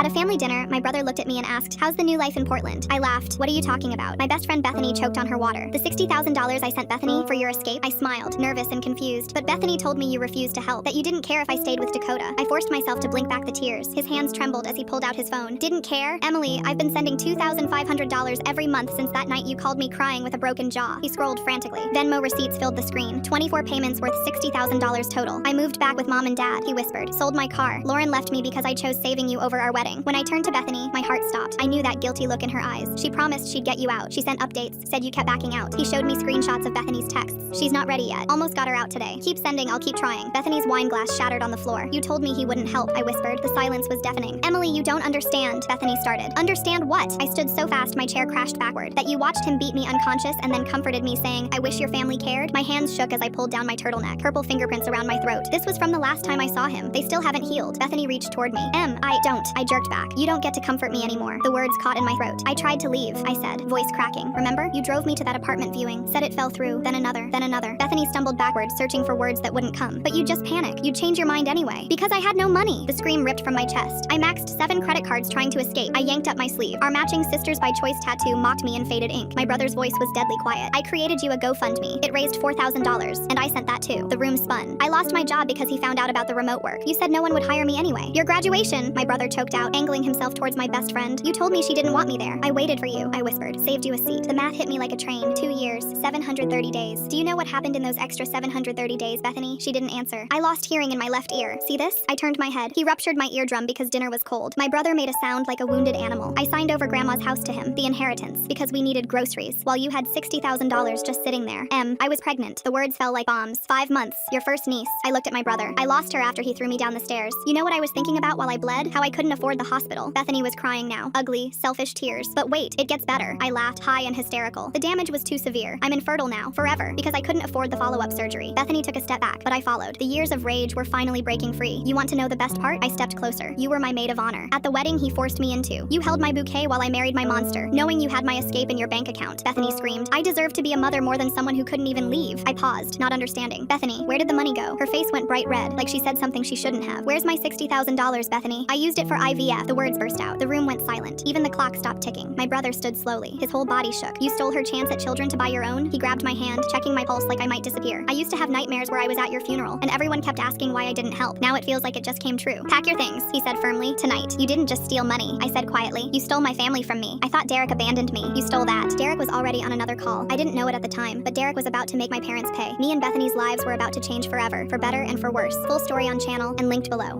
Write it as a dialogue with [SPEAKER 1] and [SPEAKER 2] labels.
[SPEAKER 1] At a family dinner, my brother looked at me and asked, "How's the new life in Portland?" I laughed. "What are you talking about?" My best friend Bethany choked on her water. "The $60,000 I sent Bethany for your escape?" I smiled, nervous and confused. "But Bethany told me you refused to help, that you didn't care if I stayed with Dakota." I forced myself to blink back the tears. His hands trembled as he pulled out his phone. "Didn't care? Emily, I've been sending $2,500 every month since that night you called me crying with a broken jaw." He scrolled frantically. Venmo receipts filled the screen. 24 payments worth $60,000 total. "I moved back with mom and dad," he whispered. "Sold my car. Lauren left me because I chose saving you over our wedding." When I turned to Bethany, my heart stopped. I knew that guilty look in her eyes. "She promised she'd get you out. She sent updates, said you kept backing out." He showed me screenshots of Bethany's texts. "She's not ready yet. Almost got her out today. Keep sending, I'll keep trying." Bethany's wine glass shattered on the floor. "You told me he wouldn't help," I whispered. The silence was deafening. "Emily, you don't understand," Bethany started. "Understand what?" I stood so fast my chair crashed backward. "That you watched him beat me unconscious and then comforted me saying, 'I wish your family cared'?" My hands shook as I pulled down my turtleneck, purple fingerprints around my throat. This was from the last time I saw him. They still haven't healed. Bethany reached toward me. I don't." I jerked back. "You don't get to comfort me anymore." The words caught in my throat. "I tried to leave," I said, voice cracking. "Remember? You drove me to that apartment viewing. Said it fell through, then another, then another." Bethany stumbled backwards, searching for words that wouldn't come. "But you'd just panic. You'd change your mind anyway." "Because I had no money." The scream ripped from my chest. "I maxed 7 credit cards trying to escape." I yanked up my sleeve. Our matching Sisters by Choice tattoo mocked me in faded ink. My brother's voice was deadly quiet. "I created you a GoFundMe. It raised $4,000, and I sent that too." The room spun. "I lost my job because he found out about the remote work. You said no one would hire me anyway." "Your graduation," my brother choked out, angling himself towards my best friend. "You told me she didn't want me there." "I waited for you," I whispered. "Saved you a seat." The math hit me like a train. 2 years, 730 days. "Do you know what happened in those extra 730 days, Bethany?" She didn't answer. "I lost hearing in my left ear. See this?" I turned my head. He ruptured my eardrum because dinner was cold. My brother made a sound like a wounded animal. "I signed over Grandma's house to him, the inheritance, because we needed groceries, while you had $60,000 just sitting there. I was pregnant." The words fell like bombs. 5 months. Your first niece." I looked at my brother. "I lost her after he threw me down the stairs." "You know what I was thinking about while I bled? How I couldn't afford the hospital." Bethany was crying now. Ugly, selfish tears. "But wait, it gets better." I laughed, high and hysterical. "The damage was too severe. I'm infertile now, forever, because I couldn't afford the follow-up surgery." Bethany took a step back, but I followed. The years of rage were finally breaking free. "You want to know the best part?" I stepped closer. "You were my maid of honor. At the wedding he forced me into. You held my bouquet while I married my monster, knowing you had my escape in your bank account." Bethany screamed. "I deserve to be a mother more than someone who couldn't even leave." I paused, not understanding. "Bethany, where did the money go?" Her face went bright red, like she said something she shouldn't have. "Where's my $60,000, Bethany?" "I used it for IVF." The words burst out. The room went silent. Even the clock stopped ticking. My brother stood slowly. His whole body shook. "You stole her chance at children to buy your own?" He grabbed my hand, checking my pulse like I might disappear. "I used to have nightmares where I was at your funeral, and everyone kept asking why I didn't help. Now it feels like it just came true." "Pack your things," he said firmly. "Tonight." "You didn't just steal money," I said quietly. "You stole my family from me. I thought Derek abandoned me. You stole that." Derek was already on another call. I didn't know it at the time, but Derek was about to make my parents pay. Me and Bethany's lives were about to change forever, for better and for worse. Full story on channel and linked below.